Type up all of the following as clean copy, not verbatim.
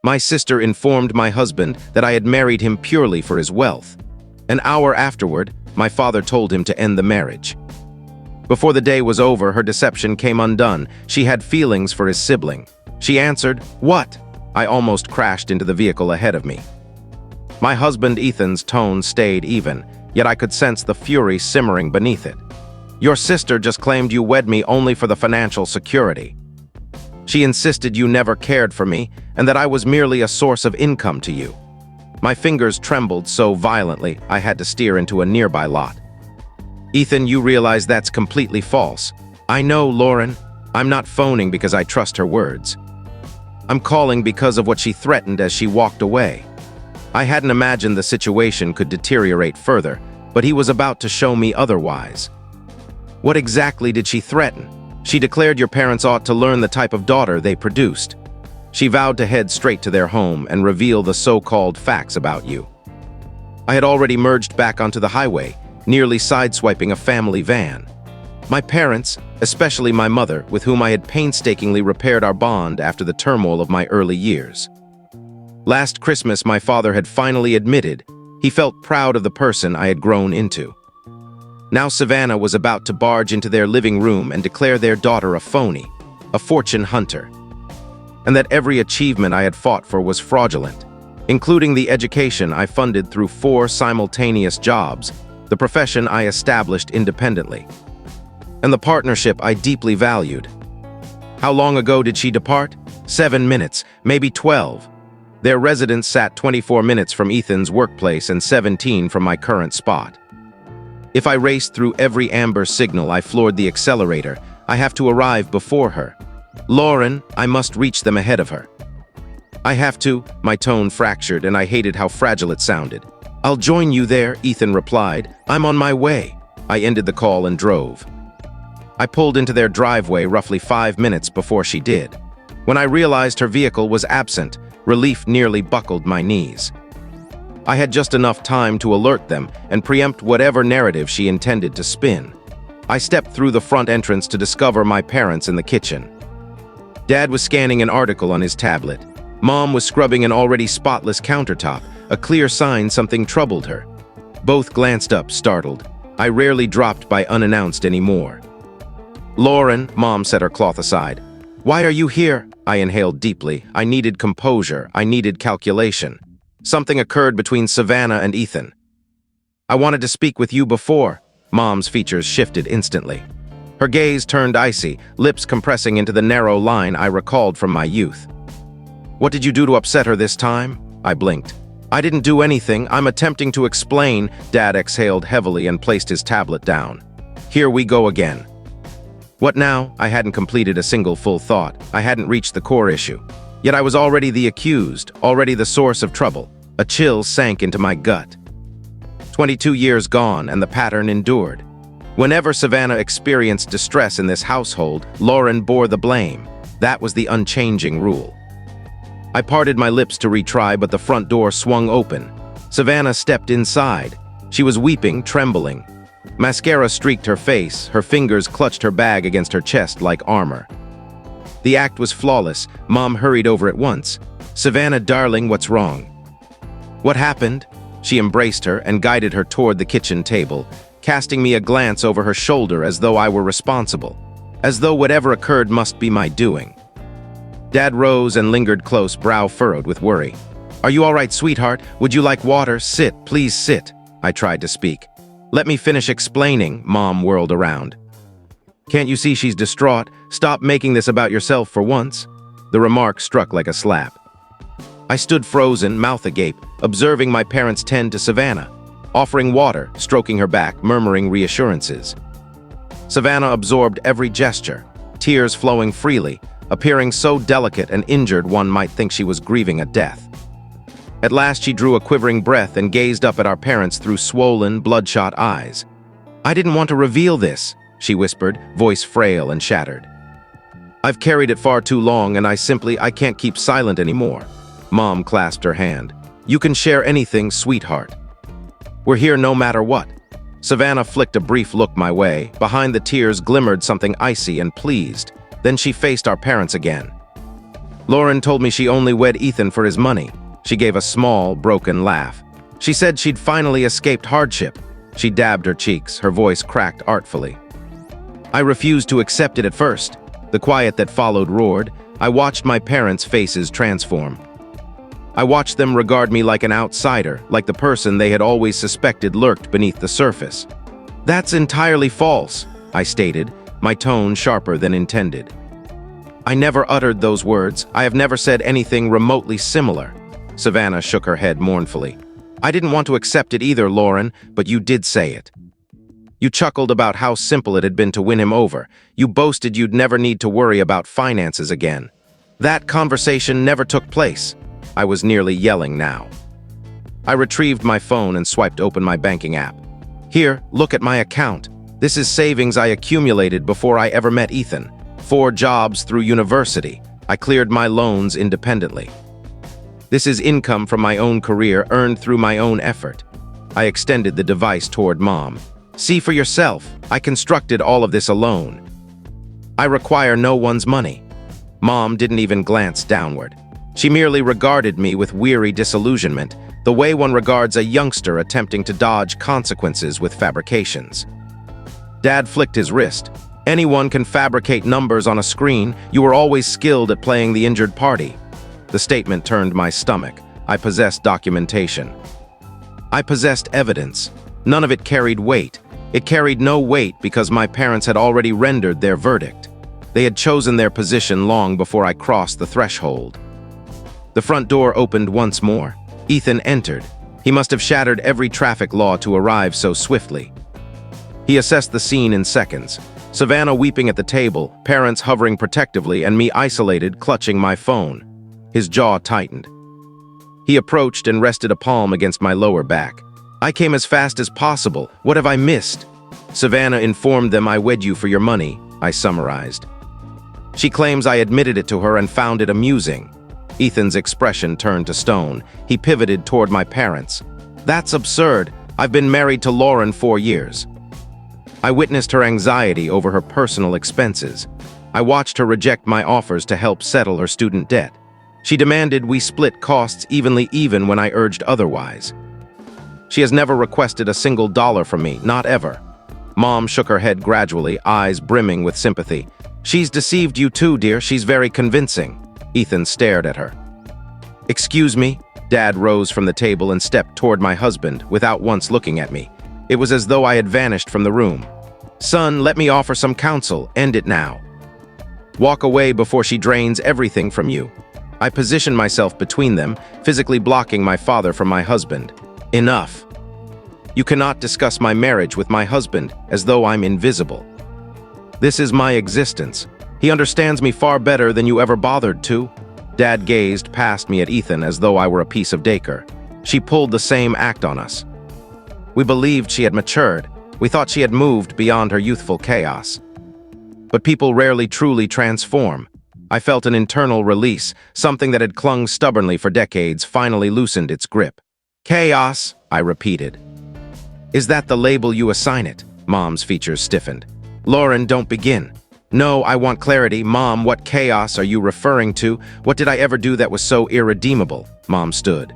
My sister informed my husband that I had married him purely for his wealth. An hour afterward, my father told him to end the marriage. Before the day was over, her deception came undone. She had feelings for his sibling. She answered, "What?" I almost crashed into the vehicle ahead of me. My husband Ethan's tone stayed even, yet I could sense the fury simmering beneath it. "Your sister just claimed you wed me only for the financial security. She insisted you never cared for me and that I was merely a source of income to you." My fingers trembled so violently I had to steer into a nearby lot. "Ethan, you realize that's completely false." "I know, Lauren. I'm not phoning because I trust her words. I'm calling because of what she threatened as she walked away." I hadn't imagined the situation could deteriorate further, but he was about to show me otherwise. "What exactly did she threaten?" "She declared your parents ought to learn the type of daughter they produced. She vowed to head straight to their home and reveal the so-called facts about you." I had already merged back onto the highway, nearly sideswiping a family van. My parents, especially my mother, with whom I had painstakingly repaired our bond after the turmoil of my early years. Last Christmas, my father had finally admitted he felt proud of the person I had grown into. Now Savannah was about to barge into their living room and declare their daughter a phony, a fortune hunter, and that every achievement I had fought for was fraudulent, including the education I funded through 4 simultaneous jobs, the profession I established independently, and the partnership I deeply valued. How long ago did she depart? 7 minutes, maybe 12. Their residence sat 24 minutes from Ethan's workplace and 17 from my current spot. If I raced through every amber signal, I floored the accelerator. I have to arrive before her. "Lauren, I must reach them ahead of her." "I have to." My tone fractured, and I hated how fragile it sounded. "I'll join you there," Ethan replied. "I'm on my way." I ended the call and drove. I pulled into their driveway roughly 5 minutes before she did. When I realized her vehicle was absent, relief nearly buckled my knees. I had just enough time to alert them and preempt whatever narrative she intended to spin. I stepped through the front entrance to discover my parents in the kitchen. Dad was scanning an article on his tablet. Mom was scrubbing an already spotless countertop, a clear sign something troubled her. Both glanced up, startled. I rarely dropped by unannounced anymore. "Lauren," Mom set her cloth aside. "Why are you here?" I inhaled deeply. I needed composure. I needed calculation. Something occurred between Savannah and Ethan. "I wanted to speak with you before." Mom's features shifted instantly. Her gaze turned icy, lips compressing into the narrow line I recalled from my youth. "What did you do to upset her this time?" I blinked. "I didn't do anything. I'm attempting to explain." Dad exhaled heavily and placed his tablet down. "Here we go again." What now? I hadn't completed a single full thought. I hadn't reached the core issue. Yet I was already the accused, already the source of trouble. A chill sank into my gut. 22 years gone, and the pattern endured. Whenever Savannah experienced distress in this household, Lauren bore the blame. That was the unchanging rule. I parted my lips to retry, but the front door swung open. Savannah stepped inside. She was weeping, trembling. Mascara streaked her face, her fingers clutched her bag against her chest like armor. The act was flawless. Mom hurried over at once. "Savannah, darling, what's wrong?" "What happened?" She embraced her and guided her toward the kitchen table, casting me a glance over her shoulder as though I were responsible, as though whatever occurred must be my doing. Dad rose and lingered close, brow furrowed with worry. "Are you all right, sweetheart? Would you like water? Sit, please sit." I tried to speak. "Let me finish explaining." Mom whirled around. "Can't you see she's distraught? Stop making this about yourself for once." The remark struck like a slap. I stood frozen, mouth agape, observing my parents tend to Savannah, offering water, stroking her back, murmuring reassurances. Savannah absorbed every gesture, tears flowing freely, appearing so delicate and injured one might think she was grieving a death. At last she drew a quivering breath and gazed up at our parents through swollen, bloodshot eyes. "I didn't want to reveal this," she whispered, voice frail and shattered. "I've carried it far too long, and I can't keep silent anymore." Mom clasped her hand. "You can share anything, sweetheart. We're here no matter what." Savannah flicked a brief look my way. Behind the tears glimmered something icy and pleased. Then she faced our parents again. Lauren told me she only wed Ethan for his money. She gave a small, broken laugh. She said she'd finally escaped hardship. She dabbed her cheeks, her voice cracked artfully. I refused to accept it at first. The quiet that followed roared. I watched my parents' faces transform. I watched them regard me like an outsider, like the person they had always suspected lurked beneath the surface. "That's entirely false," I stated, my tone sharper than intended. "I never uttered those words. I have never said anything remotely similar." Savannah shook her head mournfully. "I didn't want to accept it either, Lauren, but you did say it. You chuckled about how simple it had been to win him over. You boasted you'd never need to worry about finances again. That conversation never took place." I was nearly yelling now. I retrieved my phone and swiped open my banking app. "Here, look at my account. This is savings I accumulated before I ever met Ethan. 4 jobs through university. I cleared my loans independently. This is income from my own career earned through my own effort." I extended the device toward Mom. "See for yourself. I constructed all of this alone. I require no one's money." Mom didn't even glance downward. She merely regarded me with weary disillusionment, the way one regards a youngster attempting to dodge consequences with fabrications. Dad flicked his wrist. "Anyone can fabricate numbers on a screen. You were always skilled at playing the injured party." The statement turned my stomach. I possessed documentation. I possessed evidence. None of it carried weight. It carried no weight because my parents had already rendered their verdict. They had chosen their position long before I crossed the threshold. The front door opened once more. Ethan entered. He must have shattered every traffic law to arrive so swiftly. He assessed the scene in seconds. Savannah weeping at the table, parents hovering protectively, and me isolated, clutching my phone. His jaw tightened. He approached and rested a palm against my lower back. "I came as fast as possible. What have I missed?" "Savannah informed them I wed you for your money," I summarized. She claims I admitted it to her and found it amusing. Ethan's expression turned to stone. He pivoted toward my parents. "That's absurd. I've been married to Lauren 4 years." I witnessed her anxiety over her personal expenses. I watched her reject my offers to help settle her student debt. She demanded we split costs evenly even when I urged otherwise. She has never requested a single dollar from me, not ever. Mom shook her head gradually, eyes brimming with sympathy. "She's deceived you too, dear. She's very convincing." Ethan stared at her. "Excuse me?" Dad rose from the table and stepped toward my husband without once looking at me. It was as though I had vanished from the room. "Son, let me offer some counsel. End it now. Walk away before she drains everything from you." I positioned myself between them, physically blocking my father from my husband. "Enough. You cannot discuss my marriage with my husband as though I'm invisible. This is my existence. He understands me far better than you ever bothered to." Dad gazed past me at Ethan as though I were a piece of Daker. "She pulled the same act on us. We believed she had matured. We thought she had moved beyond her youthful chaos. But people rarely truly transform." I felt an internal release, something that had clung stubbornly for decades finally loosened its grip. "Chaos," I repeated. "Is that the label you assign it?" Mom's features stiffened. "Lauren, don't begin." "No, I want clarity. Mom, what chaos are you referring to? What did I ever do that was so irredeemable?" Mom stood.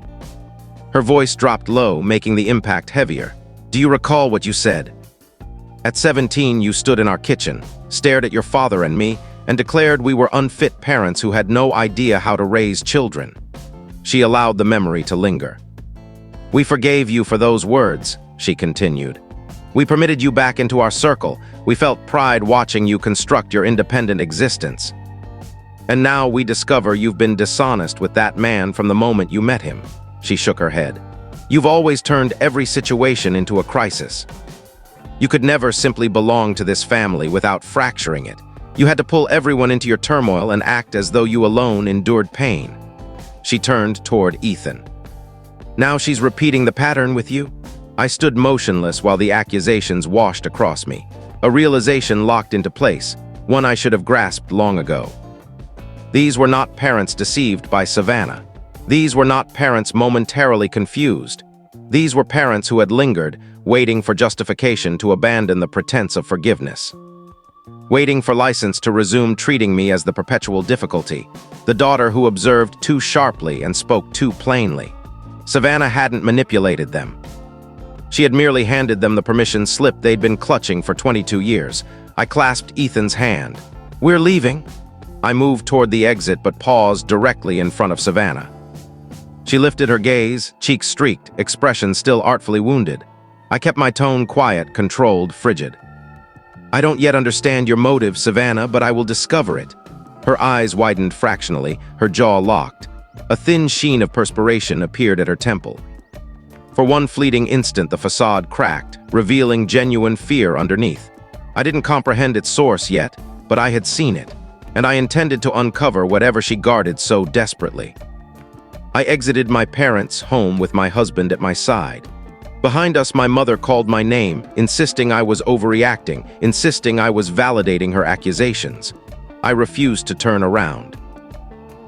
Her voice dropped low, making the impact heavier. "Do you recall what you said? At 17, you stood in our kitchen, stared at your father and me, and declared we were unfit parents who had no idea how to raise children." She allowed the memory to linger. "We forgave you for those words," she continued. "We permitted you back into our circle. We felt pride watching you construct your independent existence. And now we discover you've been dishonest with that man from the moment you met him." She shook her head. "You've always turned every situation into a crisis. You could never simply belong to this family without fracturing it. You had to pull everyone into your turmoil and act as though you alone endured pain." She turned toward Ethan. "Now she's repeating the pattern with you?" I stood motionless while the accusations washed across me. A realization locked into place, one I should have grasped long ago. These were not parents deceived by Savannah. These were not parents momentarily confused. These were parents who had lingered, waiting for justification to abandon the pretense of forgiveness. waiting for license to resume treating me as the perpetual difficulty, the daughter who observed too sharply and spoke too plainly. Savannah hadn't manipulated them. She had merely handed them the permission slip they'd been clutching for 22 years. I clasped Ethan's hand. "We're leaving." I moved toward the exit but paused directly in front of Savannah. She lifted her gaze, cheeks streaked, expression still artfully wounded. I kept my tone quiet, controlled, frigid. "I don't yet understand your motive, Savannah, but I will discover it." Her eyes widened fractionally, her jaw locked. A thin sheen of perspiration appeared at her temple. For one fleeting instant, the facade cracked, revealing genuine fear underneath. I didn't comprehend its source yet, but I had seen it, and I intended to uncover whatever she guarded so desperately. I exited my parents' home with my husband at my side. Behind us, my mother called my name, insisting I was overreacting, insisting I was validating her accusations. I refused to turn around.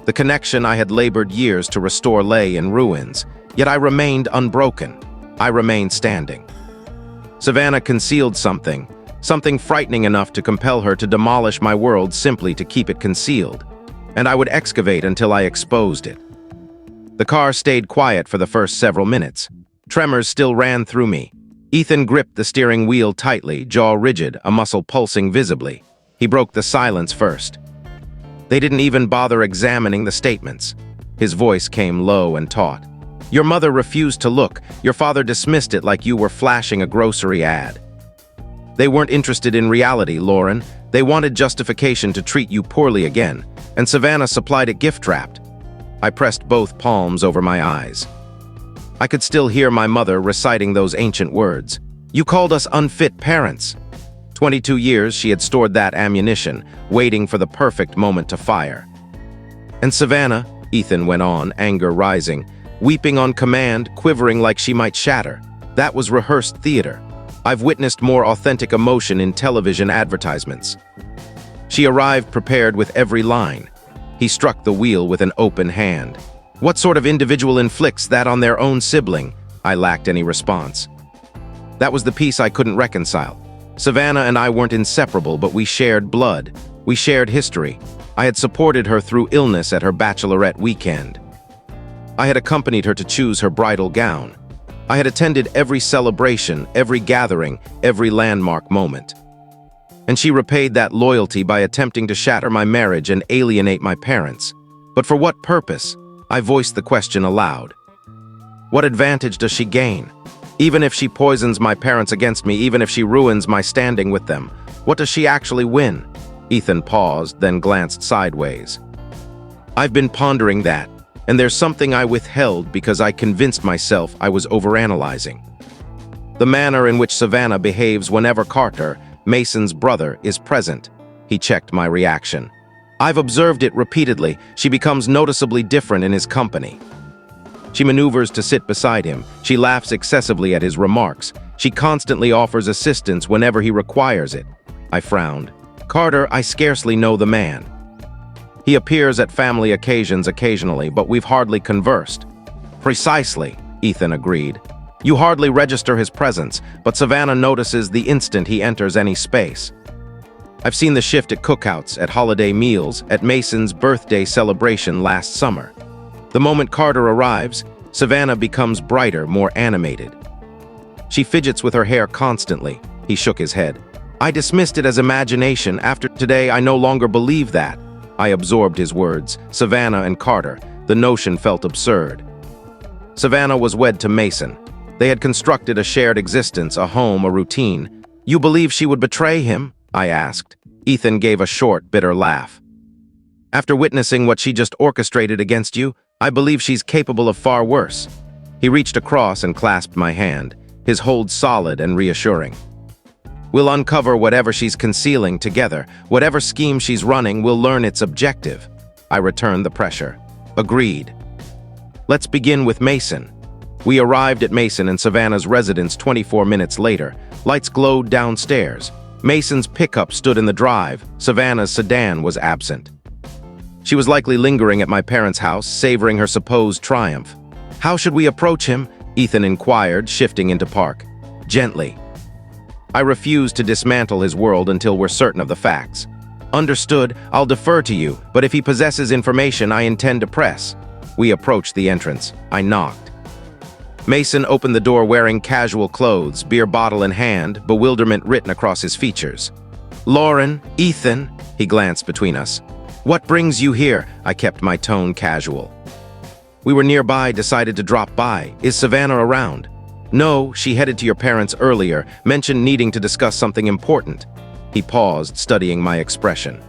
The connection I had labored years to restore lay in ruins, yet I remained unbroken. I remained standing. Savannah concealed something frightening enough to compel her to demolish my world simply to keep it concealed, and I would excavate until I exposed it. The car stayed quiet for the first several minutes. Tremors still ran through me. Ethan gripped the steering wheel tightly, jaw rigid, a muscle pulsing visibly. He broke the silence first. They didn't even bother examining the statements. His voice came low and taut. "Your mother refused to look. Your father dismissed it like you were flashing a grocery ad. They weren't interested in reality, Lauren. They wanted justification to treat you poorly again, and Savannah supplied it gift-wrapped." I pressed both palms over my eyes. I could still hear my mother reciting those ancient words. "You called us unfit parents." 22 years she had stored that ammunition, waiting for the perfect moment to fire. "And Savannah," Ethan went on, anger rising, weeping on command, quivering like she might shatter. "That was rehearsed theater. I've witnessed more authentic emotion in television advertisements." She arrived prepared with every line. He struck the wheel with an open hand. "What sort of individual inflicts that on their own sibling?" I lacked any response. That was the piece I couldn't reconcile. Savannah and I weren't inseparable, but we shared blood. We shared history. I had supported her through illness at her bachelorette weekend. I had accompanied her to choose her bridal gown. I had attended every celebration, every gathering, every landmark moment. And she repaid that loyalty by attempting to shatter my marriage and alienate my parents. But for what purpose? I voiced the question aloud. What advantage does she gain? Even if she poisons my parents against me, even if she ruins my standing with them, what does she actually win? Ethan paused, then glanced sideways. I've been pondering that, and there's something I withheld because I convinced myself I was overanalyzing. The manner in which Savannah behaves whenever Carter, Mason's brother, is present. He checked my reaction. I've observed it repeatedly. She becomes noticeably different in his company. She maneuvers to sit beside him. She laughs excessively at his remarks. She constantly offers assistance whenever he requires it. I frowned. Carter, I scarcely know the man. He appears at family occasions occasionally, but we've hardly conversed. Precisely, Ethan agreed. You hardly register his presence, but Savannah notices the instant he enters any space. I've seen the shift at cookouts, at holiday meals, at Mason's birthday celebration last summer. The moment Carter arrives, Savannah becomes brighter, more animated. She fidgets with her hair constantly. He shook his head. I dismissed it as imagination. After today, I no longer believe that. I absorbed his words. Savannah and Carter. The notion felt absurd. Savannah was wed to Mason. They had constructed a shared existence, a home, a routine. You believe she would betray him? I asked. Ethan gave a short, bitter laugh. After witnessing what she just orchestrated against you, I believe she's capable of far worse. He reached across and clasped my hand, his hold solid and reassuring. We'll uncover whatever she's concealing together. Whatever scheme she's running, we'll learn its objective. I returned the pressure. Agreed. Let's begin with Mason. We arrived at Mason and Savannah's residence 24 minutes later. Lights glowed downstairs. Mason's pickup stood in the drive. Savannah's sedan was absent. She was likely lingering at my parents' house, savoring her supposed triumph. How should we approach him? Ethan inquired, shifting into park. Gently. I refuse to dismantle his world until we're certain of the facts. Understood, I'll defer to you, but if he possesses information I intend to press. We approached the entrance. I knocked. Mason opened the door wearing casual clothes, beer bottle in hand, bewilderment written across his features. "Lauren, Ethan," he glanced between us. "What brings you here?" I kept my tone casual. "We were nearby, decided to drop by. Is Savannah around?" "No, she headed to your parents earlier, mentioned needing to discuss something important." He paused, studying my expression.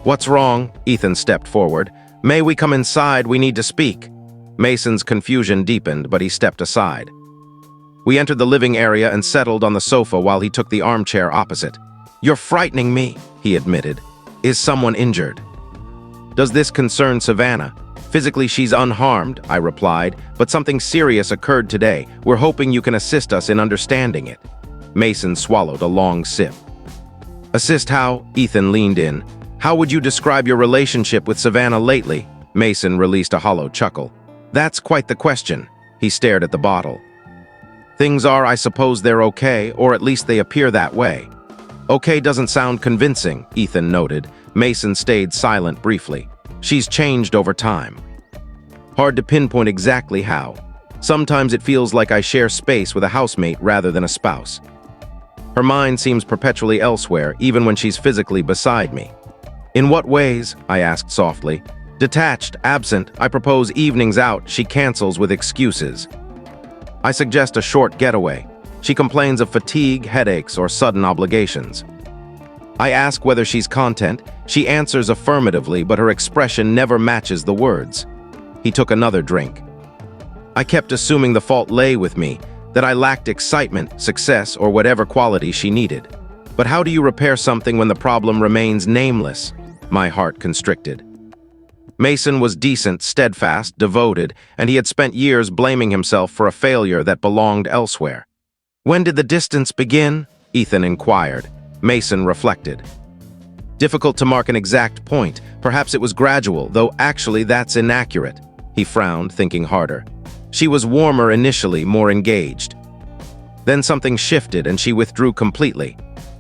"What's wrong?" Ethan stepped forward. "May we come inside? We need to speak." Mason's confusion deepened, but he stepped aside. We entered the living area and settled on the sofa while he took the armchair opposite. "You're frightening me," he admitted. "Is someone injured?" "Does this concern Savannah?" "Physically, she's unharmed," I replied, "but something serious occurred today. We're hoping you can assist us in understanding it." Mason swallowed a long sip. "Assist how?" Ethan leaned in. "How would you describe your relationship with Savannah lately?" Mason released a hollow chuckle. "That's quite the question." He stared at the bottle. "Things are, I suppose they're okay, or at least they appear that way." "Okay doesn't sound convincing," Ethan noted. Mason stayed silent briefly. "She's changed over time." "Hard to pinpoint exactly how. Sometimes it feels like I share space with a housemate rather than a spouse. Her mind seems perpetually elsewhere, even when she's physically beside me." "In what ways?" I asked softly. "Detached, absent. I propose evenings out. She cancels with excuses. I suggest a short getaway. She complains of fatigue, headaches, or sudden obligations. I ask whether she's content. She answers affirmatively, but her expression never matches the words." He took another drink. "I kept assuming the fault lay with me, that I lacked excitement, success, or whatever quality she needed. But how do you repair something when the problem remains nameless?" My heart constricted. Mason was decent, steadfast, devoted, and he had spent years blaming himself for a failure that belonged elsewhere. "When did the distance begin?" Ethan inquired. Mason reflected. "Difficult to mark an exact point. Perhaps it was gradual, though actually that's inaccurate." He frowned, thinking harder. "She was warmer initially, more engaged. Then something shifted and she withdrew completely."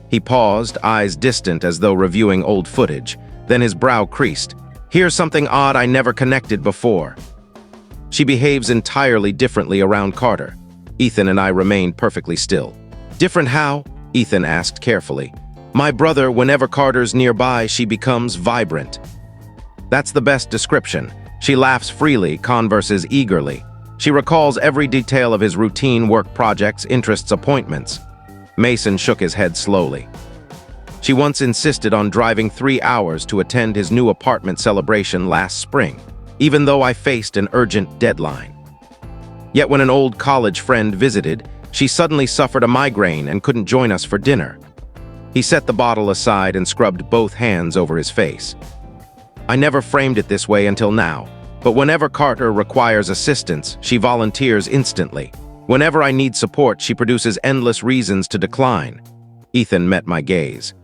He paused, eyes distant as though reviewing old footage. Then his brow creased. "Here's something odd I never connected before. She behaves entirely differently around Carter." Ethan and I remained perfectly still. "Different how?" Ethan asked carefully. "My brother, whenever Carter's nearby, she becomes vibrant." "That's the best description. She laughs freely, converses eagerly. She recalls every detail of his routine work projects, interests, appointments." Mason shook his head slowly. "She once insisted on driving 3 hours to attend his new apartment celebration last spring, even though I faced an urgent deadline. Yet when an old college friend visited, she suddenly suffered a migraine and couldn't join us for dinner." He set the bottle aside and scrubbed both hands over his face. "I never framed it this way until now, but whenever Carter requires assistance, she volunteers instantly. Whenever I need support, she produces endless reasons to decline." Ethan met my gaze.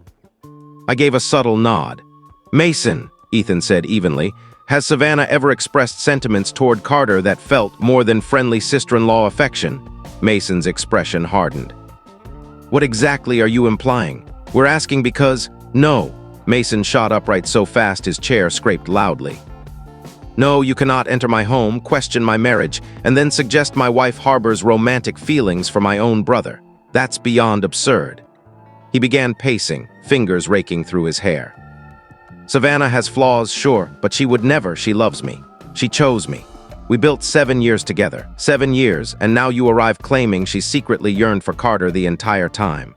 I gave a subtle nod. "Mason," Ethan said evenly, "has Savannah ever expressed sentiments toward Carter that felt more than friendly sister-in-law affection?" Mason's expression hardened. "What exactly are you implying?" "We're asking because—" "No." Mason shot upright so fast his chair scraped loudly. "No, you cannot enter my home, question my marriage, and then suggest my wife harbors romantic feelings for my own brother. That's beyond absurd." He began pacing, fingers raking through his hair. "Savannah has flaws, sure, but she would never. She loves me. She chose me. We built 7 years together. 7 years, and now you arrive claiming she secretly yearned for Carter the entire time.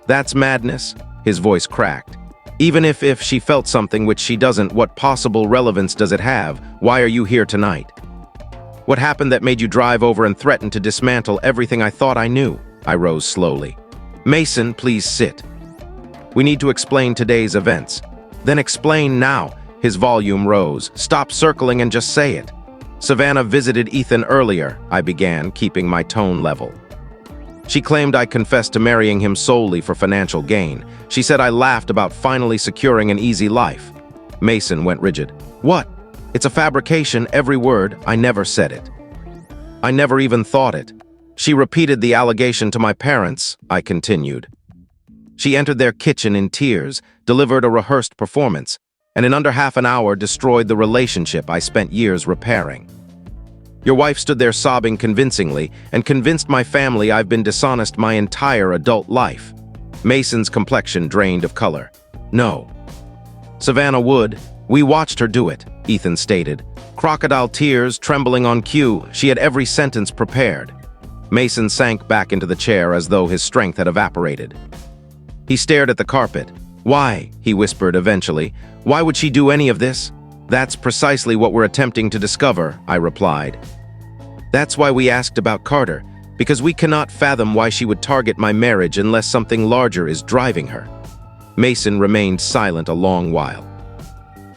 That's madness." His voice cracked. "Even if she felt something which she doesn't, what possible relevance does it have? Why are you here tonight? What happened that made you drive over and threaten to dismantle everything I thought I knew?" I rose slowly. "Mason, please sit. We need to explain today's events." "Then explain now." His volume rose. "Stop circling and just say it." "Savannah visited Ethan earlier," I began, keeping my tone level. "She claimed I confessed to marrying him solely for financial gain. She said I laughed about finally securing an easy life." Mason went rigid. "What? It's a fabrication, every word. I never said it. I never even thought it." She repeated the allegation to my parents, I continued. She entered their kitchen in tears, delivered a rehearsed performance, and in under half an hour destroyed the relationship I spent years repairing. Your wife stood there sobbing convincingly and convinced my family I've been dishonest my entire adult life. Mason's complexion drained of color. No. Savannah would. We watched her do it, Ethan stated. Crocodile tears trembling on cue, she had every sentence prepared. Mason sank back into the chair as though his strength had evaporated. He stared at the carpet. Why, he whispered eventually, why would she do any of this? That's precisely what we're attempting to discover, I replied. That's why we asked about Carter, because we cannot fathom why she would target my marriage unless something larger is driving her. Mason remained silent a long while.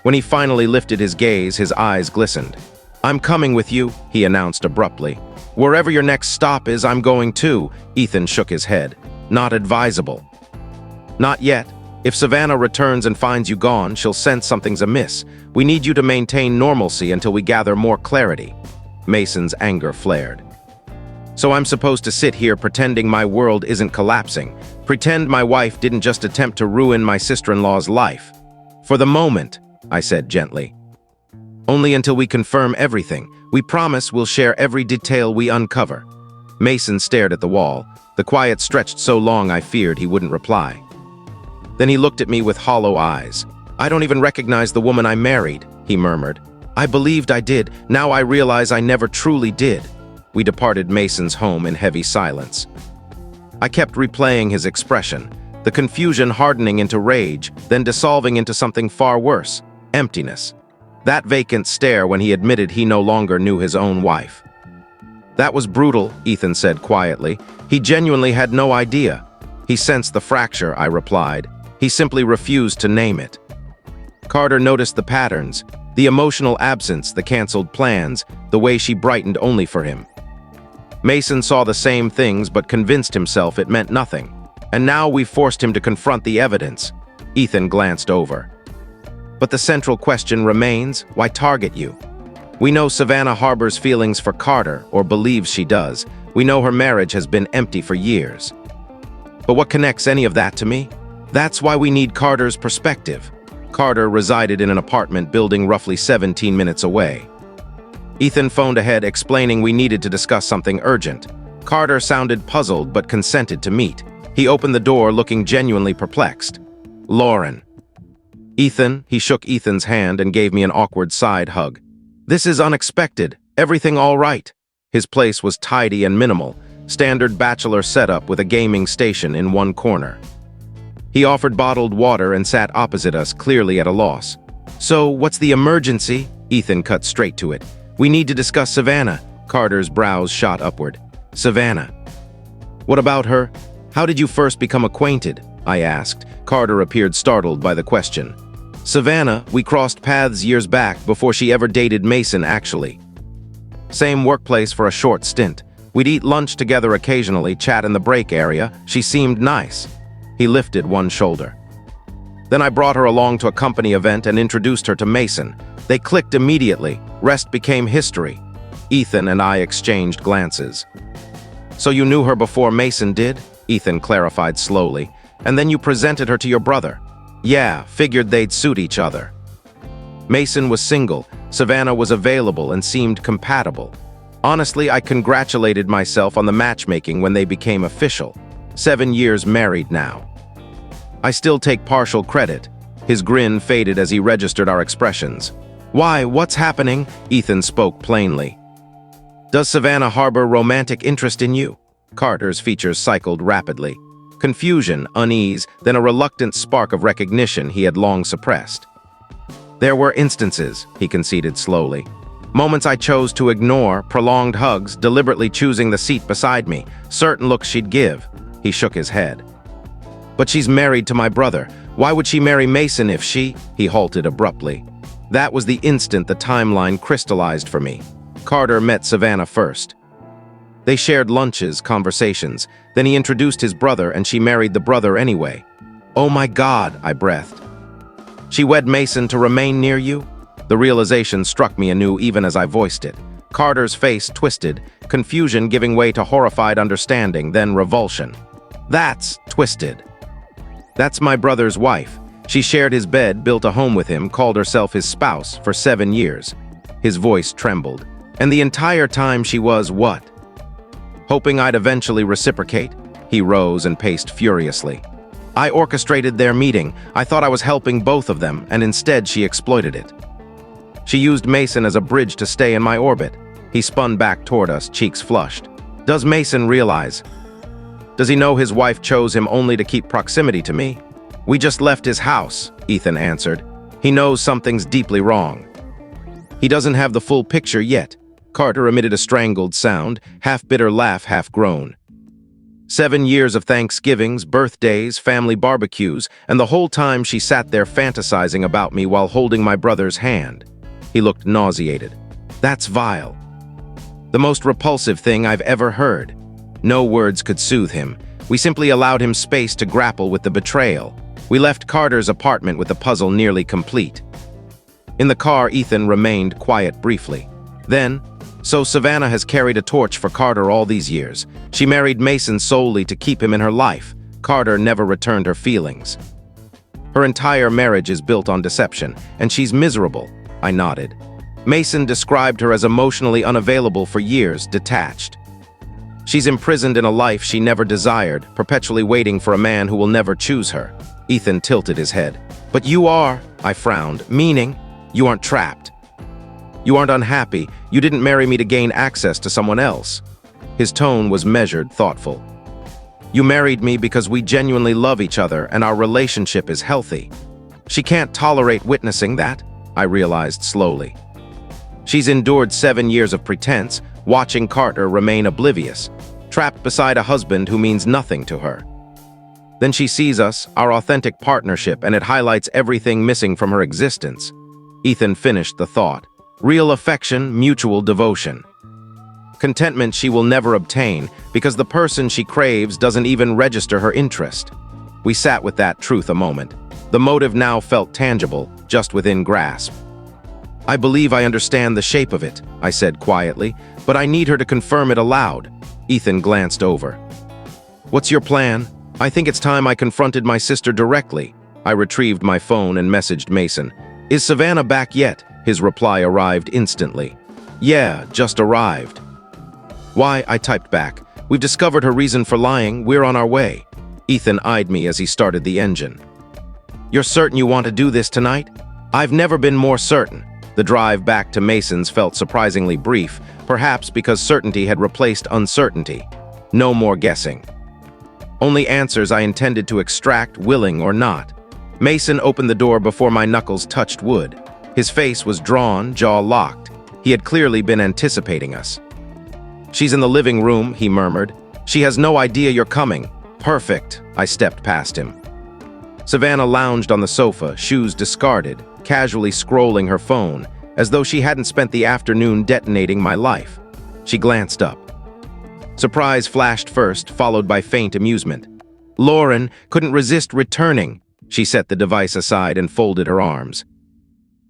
When he finally lifted his gaze, his eyes glistened. I'm coming with you, he announced abruptly. Wherever your next stop is, I'm going too, Ethan shook his head. Not advisable. Not yet. If Savannah returns and finds you gone, she'll sense something's amiss. We need you to maintain normalcy until we gather more clarity. Mason's anger flared. So I'm supposed to sit here pretending my world isn't collapsing, pretend my wife didn't just attempt to ruin my sister-in-law's life. For the moment, I said gently. Only until we confirm everything. We promise we'll share every detail we uncover. Mason stared at the wall. The quiet stretched so long I feared he wouldn't reply. Then he looked at me with hollow eyes. I don't even recognize the woman I married, he murmured. I believed I did. Now I realize I never truly did. We departed Mason's home in heavy silence. I kept replaying his expression, the confusion hardening into rage, then dissolving into something far worse, emptiness. That vacant stare when he admitted he no longer knew his own wife. That was brutal, Ethan said quietly. He genuinely had no idea. He sensed the fracture, I replied. He simply refused to name it. Carter noticed the patterns, the emotional absence, the canceled plans, the way she brightened only for him. Mason saw the same things but convinced himself it meant nothing. And now we forced him to confront the evidence. Ethan glanced over. But the central question remains, why target you? We know Savannah harbors feelings for Carter, or believes she does. We know her marriage has been empty for years. But what connects any of that to me? That's why we need Carter's perspective. Carter resided in an apartment building roughly 17 minutes away. Ethan phoned ahead explaining we needed to discuss something urgent. Carter sounded puzzled but consented to meet. He opened the door looking genuinely perplexed. Lauren. Ethan, he shook Ethan's hand and gave me an awkward side hug. This is unexpected. Everything all right? His place was tidy and minimal, standard bachelor setup with a gaming station in one corner. He offered bottled water and sat opposite us, clearly at a loss. So, what's the emergency? Ethan cut straight to it. We need to discuss Savannah. Carter's brows shot upward. Savannah. What about her? How did you first become acquainted? I asked. Carter appeared startled by the question. Savannah, we crossed paths years back before she ever dated Mason, actually. Same workplace for a short stint. We'd eat lunch together occasionally, chat in the break area. She seemed nice. He lifted one shoulder. Then I brought her along to a company event and introduced her to Mason. They clicked immediately. Rest became history. Ethan and I exchanged glances. So you knew her before Mason did? Ethan clarified slowly. And then you presented her to your brother. Yeah, figured they'd suit each other. Mason was single, Savannah was available and seemed compatible. Honestly, I congratulated myself on the matchmaking when they became official. 7 years married now. I still take partial credit. His grin faded as he registered our expressions. Why, what's happening? Ethan spoke plainly. Does Savannah harbor romantic interest in you? Carter's features cycled rapidly. Confusion, unease, then a reluctant spark of recognition he had long suppressed. There were instances, he conceded slowly. Moments I chose to ignore, prolonged hugs, deliberately choosing the seat beside me, certain looks she'd give. He shook his head. But she's married to my brother. Why would she marry Mason if she... He halted abruptly. That was the instant the timeline crystallized for me. Carter met Savannah first. They shared lunches, conversations. Then he introduced his brother and she married the brother anyway. Oh my God, I breathed. She wed Mason to remain near you? The realization struck me anew even as I voiced it. Carter's face twisted, confusion giving way to horrified understanding, then revulsion. That's twisted. That's my brother's wife. She shared his bed, built a home with him, called herself his spouse for 7 years. His voice trembled. And the entire time she was what? Hoping I'd eventually reciprocate, he rose and paced furiously. I orchestrated their meeting. I thought I was helping both of them, and instead she exploited it. She used Mason as a bridge to stay in my orbit. He spun back toward us, cheeks flushed. Does Mason realize? Does he know his wife chose him only to keep proximity to me? We just left his house, Ethan answered. He knows something's deeply wrong. He doesn't have the full picture yet. Carter emitted a strangled sound, half-bitter laugh, half-groan. 7 years of Thanksgivings, birthdays, family barbecues, and the whole time she sat there fantasizing about me while holding my brother's hand. He looked nauseated. That's vile. The most repulsive thing I've ever heard. No words could soothe him. We simply allowed him space to grapple with the betrayal. We left Carter's apartment with the puzzle nearly complete. In the car, Ethan remained quiet briefly. Then, so Savannah has carried a torch for Carter all these years. She married Mason solely to keep him in her life. Carter never returned her feelings. Her entire marriage is built on deception, and she's miserable. I nodded. Mason described her as emotionally unavailable for years, detached. She's imprisoned in a life she never desired, perpetually waiting for a man who will never choose her. Ethan tilted his head. But you are, I frowned, meaning you aren't trapped. You aren't unhappy. You didn't marry me to gain access to someone else. His tone was measured, thoughtful. You married me because we genuinely love each other and our relationship is healthy. She can't tolerate witnessing that, I realized slowly. She's endured 7 years of pretense, watching Carter remain oblivious, trapped beside a husband who means nothing to her. Then she sees us, our authentic partnership, and it highlights everything missing from her existence. Ethan finished the thought. Real affection, mutual devotion. Contentment she will never obtain because the person she craves doesn't even register her interest. We sat with that truth a moment. The motive now felt tangible, just within grasp. I believe I understand the shape of it, I said quietly, but I need her to confirm it aloud. Ethan glanced over. What's your plan? I think it's time I confronted my sister directly. I retrieved my phone and messaged Mason. Is Savannah back yet? His reply arrived instantly. Yeah, just arrived. Why? I typed back. We've discovered her reason for lying. We're on our way. Ethan eyed me as he started the engine. You're certain you want to do this tonight? I've never been more certain. The drive back to Mason's felt surprisingly brief, perhaps because certainty had replaced uncertainty. No more guessing. Only answers I intended to extract, willing or not. Mason opened the door before my knuckles touched wood. His face was drawn, jaw locked. He had clearly been anticipating us. She's in the living room, he murmured. She has no idea you're coming. Perfect. I stepped past him. Savannah lounged on the sofa, shoes discarded, casually scrolling her phone, as though she hadn't spent the afternoon detonating my life. She glanced up. Surprise flashed first, followed by faint amusement. Lauren couldn't resist returning. She set the device aside and folded her arms.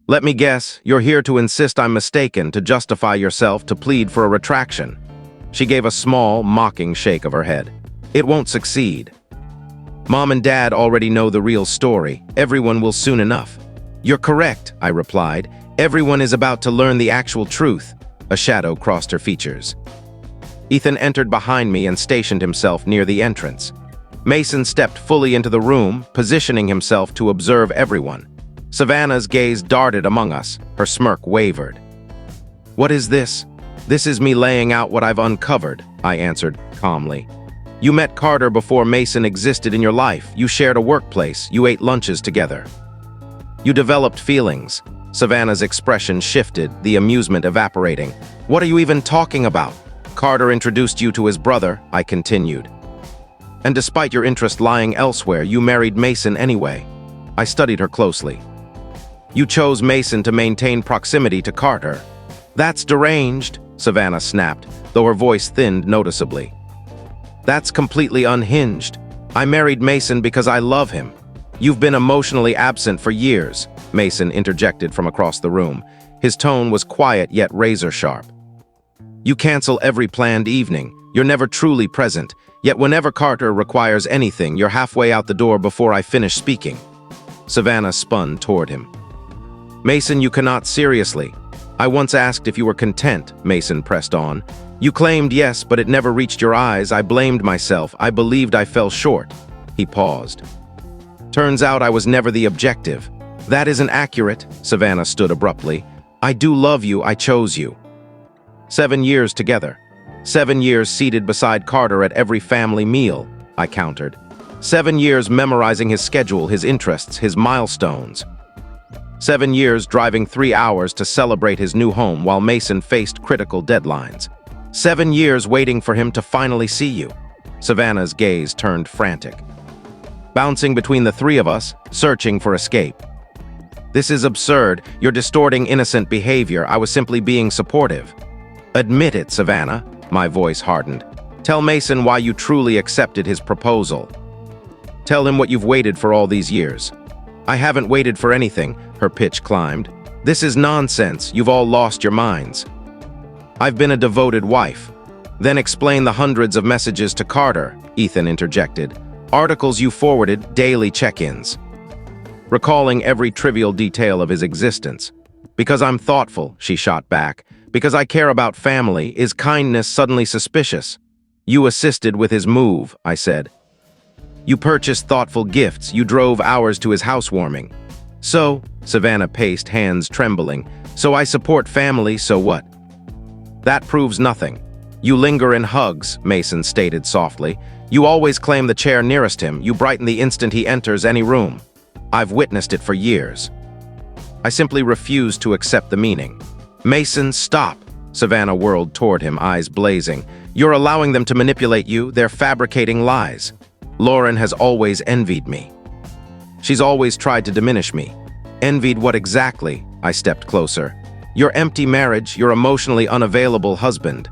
Let me guess, you're here to insist I'm mistaken, to justify yourself, to plead for a retraction. She gave a small, mocking shake of her head. It won't succeed. Mom and Dad already know the real story. Everyone will soon enough. You're correct, I replied. Everyone is about to learn the actual truth. A shadow crossed her features. Ethan entered behind me and stationed himself near the entrance. Mason stepped fully into the room, positioning himself to observe everyone. Savannah's gaze darted among us. Her smirk wavered. What is this? This is me laying out what I've uncovered, I answered calmly. You met Carter before Mason existed in your life. You shared a workplace. You ate lunches together. You developed feelings. Savannah's expression shifted, the amusement evaporating. What are you even talking about? Carter introduced you to his brother, I continued. And despite your interest lying elsewhere, you married Mason anyway. I studied her closely. You chose Mason to maintain proximity to Carter. That's deranged, Savannah snapped, though her voice thinned noticeably. That's completely unhinged. I married Mason because I love him. You've been emotionally absent for years, Mason interjected from across the room. His tone was quiet yet razor-sharp. You cancel every planned evening. You're never truly present. Yet whenever Carter requires anything, you're halfway out the door before I finish speaking. Savannah spun toward him. Mason, you cannot seriously. I once asked if you were content, Mason pressed on. You claimed yes, but it never reached your eyes. I blamed myself. I believed I fell short. He paused. Turns out I was never the objective. That isn't accurate, Savannah stood abruptly. I do love you. I chose you. 7 years together. 7 years seated beside Carter at every family meal, I countered. 7 years memorizing his schedule, his interests, his milestones. 7 years driving 3 hours to celebrate his new home while Mason faced critical deadlines. 7 years waiting for him to finally see you. Savannah's gaze turned frantic. Bouncing between the three of us, searching for escape. This is absurd. You're distorting innocent behavior. I was simply being supportive. Admit it, Savannah. My voice hardened. Tell Mason why you truly accepted his proposal. Tell him what you've waited for all these years. I haven't waited for anything, her pitch climbed. This is nonsense. You've all lost your minds. I've been a devoted wife. Then explain the hundreds of messages to Carter, Ethan interjected. Articles you forwarded, daily check-ins. Recalling every trivial detail of his existence. Because I'm thoughtful, she shot back. Because I care about family, is kindness suddenly suspicious? You assisted with his move, I said. You purchased thoughtful gifts. You drove hours to his housewarming. So, Savannah paced, hands trembling. So I support family, so what? That proves nothing. You linger in hugs, Mason stated softly. You always claim the chair nearest him. You brighten the instant he enters any room. I've witnessed it for years. I simply refuse to accept the meaning. Mason, stop. Savannah whirled toward him, eyes blazing. You're allowing them to manipulate you. They're fabricating lies. Lauren has always envied me. She's always tried to diminish me. Envied what exactly? I stepped closer. Your empty marriage, your emotionally unavailable husband.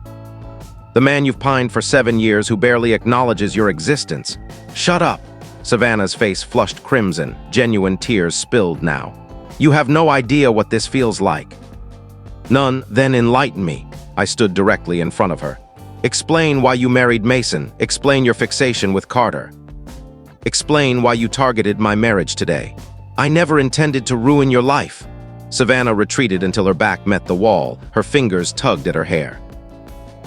The man you've pined for 7 years who barely acknowledges your existence. Shut up. Savannah's face flushed crimson, genuine tears spilled now. You have no idea what this feels like. None, then enlighten me. I stood directly in front of her. Explain why you married Mason. Explain your fixation with Carter. Explain why you targeted my marriage today. I never intended to ruin your life. Savannah retreated until her back met the wall, her fingers tugged at her hair.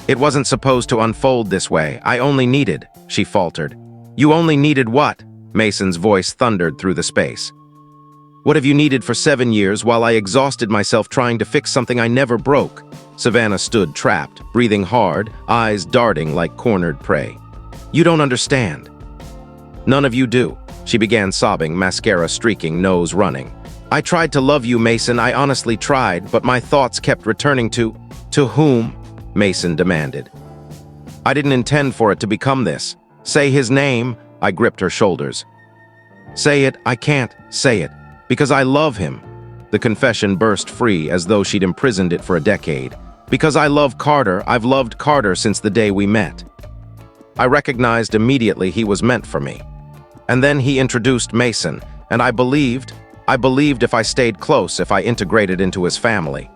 It wasn't supposed to unfold this way. I only needed, she faltered. You only needed what? Mason's voice thundered through the space. What have you needed for 7 years while I exhausted myself trying to fix something I never broke? Savannah stood trapped, breathing hard, eyes darting like cornered prey. You don't understand. None of you do. She began sobbing, mascara streaking, nose running. I tried to love you, Mason. I honestly tried, but my thoughts kept returning to whom? Mason demanded. I didn't intend for it to become this. Say his name. I gripped her shoulders. Say it. I can't say it. Because I love him. The confession burst free as though she'd imprisoned it for a decade. Because I love Carter. I've loved Carter since the day we met. I recognized immediately he was meant for me. And then he introduced Mason, and I believed if I stayed close, if I integrated into his family.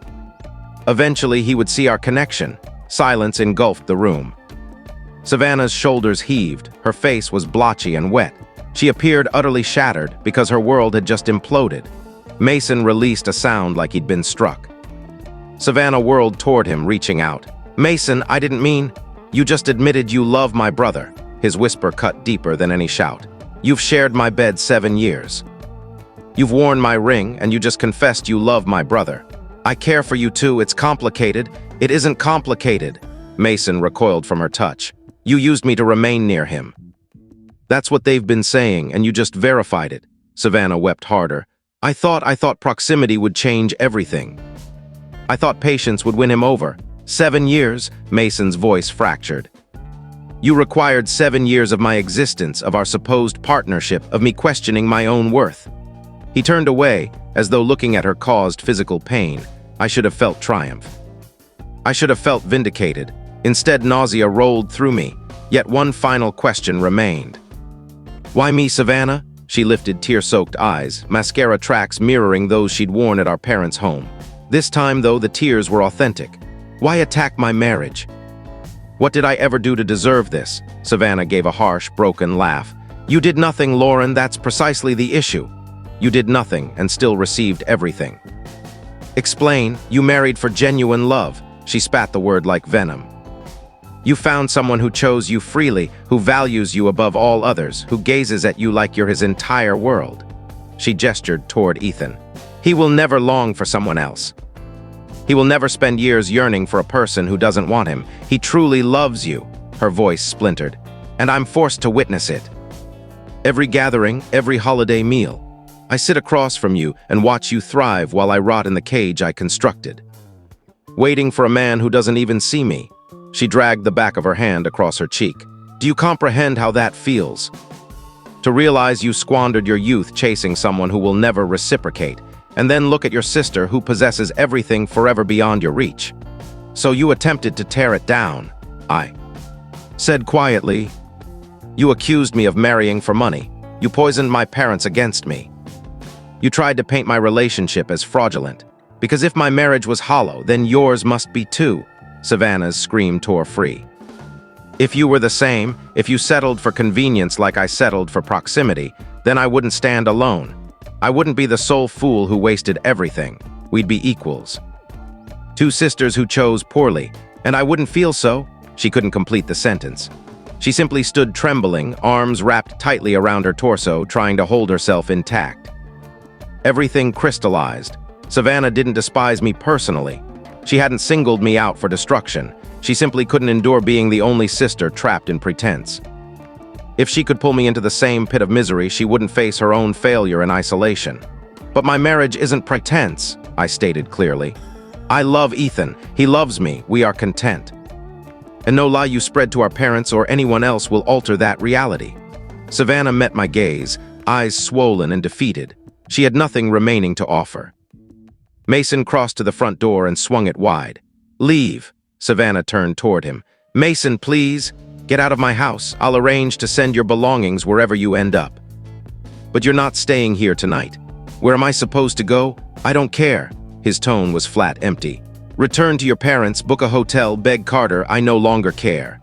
Eventually, he would see our connection. Silence engulfed the room. Savannah's shoulders heaved. Her face was blotchy and wet. She appeared utterly shattered because her world had just imploded. Mason released a sound like he'd been struck. Savannah whirled toward him, reaching out. Mason, I didn't mean. You just admitted you love my brother. His whisper cut deeper than any shout. You've shared my bed 7 years. You've worn my ring, and you just confessed you love my brother. I care for you too. It's complicated. It isn't complicated. Mason recoiled from her touch. You used me to remain near him. That's what they've been saying, and you just verified it. Savannah wept harder. I thought proximity would change everything. I thought patience would win him over. 7 years, Mason's voice fractured. You required 7 years of my existence, of our supposed partnership, of me questioning my own worth. He turned away, as though looking at her caused physical pain. I should have felt triumph. I should have felt vindicated. Instead, nausea rolled through me. Yet one final question remained. Why me, Savannah? She lifted tear-soaked eyes, mascara tracks mirroring those she'd worn at our parents' home. This time, though, the tears were authentic. Why attack my marriage? What did I ever do to deserve this? Savannah gave a harsh, broken laugh. You did nothing, Lauren, that's precisely the issue. You did nothing and still received everything. Explain, you married for genuine love. She spat the word like venom. You found someone who chose you freely, who values you above all others, who gazes at you like you're his entire world. She gestured toward Ethan. He will never long for someone else. He will never spend years yearning for a person who doesn't want him. He truly loves you. Her voice splintered. And I'm forced to witness it. Every gathering, every holiday meal. I sit across from you and watch you thrive while I rot in the cage I constructed. Waiting for a man who doesn't even see me. She dragged the back of her hand across her cheek. Do you comprehend how that feels? To realize you squandered your youth chasing someone who will never reciprocate, and then look at your sister who possesses everything forever beyond your reach. So you attempted to tear it down. I said quietly, you accused me of marrying for money. You poisoned my parents against me. You tried to paint my relationship as fraudulent. Because if my marriage was hollow, then yours must be too. Savannah's scream tore free. If you were the same, if you settled for convenience like I settled for proximity, then I wouldn't stand alone. I wouldn't be the sole fool who wasted everything. We'd be equals. Two sisters who chose poorly, and I wouldn't feel so. She couldn't complete the sentence. She simply stood trembling, arms wrapped tightly around her torso, trying to hold herself intact. Everything crystallized. Savannah didn't despise me personally. She hadn't singled me out for destruction. She simply couldn't endure being the only sister trapped in pretense. If she could pull me into the same pit of misery, she wouldn't face her own failure in isolation. But my marriage isn't pretense, I stated clearly. I love Ethan. He loves me. We are content. And no lie you spread to our parents or anyone else will alter that reality. Savannah met my gaze, eyes swollen and defeated. She had nothing remaining to offer. Mason crossed to the front door and swung it wide. Leave. Savannah turned toward him. Mason, please. Get out of my house. I'll arrange to send your belongings wherever you end up. But you're not staying here tonight. Where am I supposed to go? I don't care. His tone was flat empty. Return to your parents, book a hotel, beg Carter. I no longer care.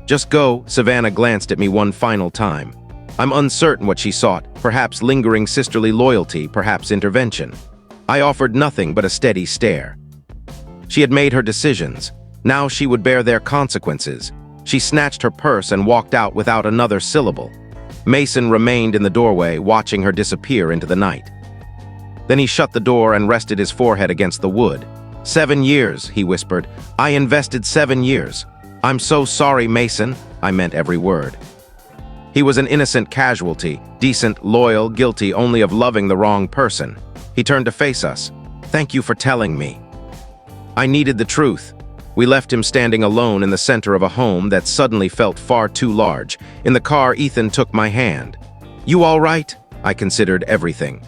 Just go. Savannah glanced at me one final time. I'm uncertain what she sought, perhaps lingering sisterly loyalty, perhaps intervention. I offered nothing but a steady stare. She had made her decisions. Now she would bear their consequences. She snatched her purse and walked out without another syllable. Mason remained in the doorway, watching her disappear into the night. Then he shut the door and rested his forehead against the wood. 7 years, he whispered. I invested 7 years. I'm so sorry, Mason. I meant every word. He was an innocent casualty, decent, loyal, guilty only of loving the wrong person. He turned to face us. Thank you for telling me. I needed the truth. We left him standing alone in the center of a home that suddenly felt far too large. In the car, Ethan took my hand. You all right? I considered everything.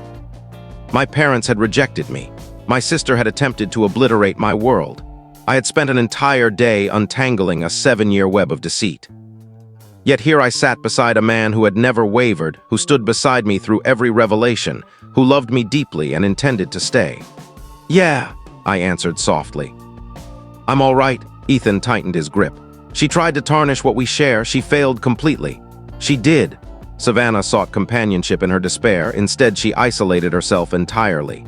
My parents had rejected me. My sister had attempted to obliterate my world. I had spent an entire day untangling a 7-year web of deceit. Yet here I sat beside a man who had never wavered, who stood beside me through every revelation, who loved me deeply and intended to stay. Yeah, I answered softly. I'm all right. Ethan tightened his grip. She tried to tarnish what we share. She failed completely. She did. Savannah sought companionship in her despair. Instead, she isolated herself entirely.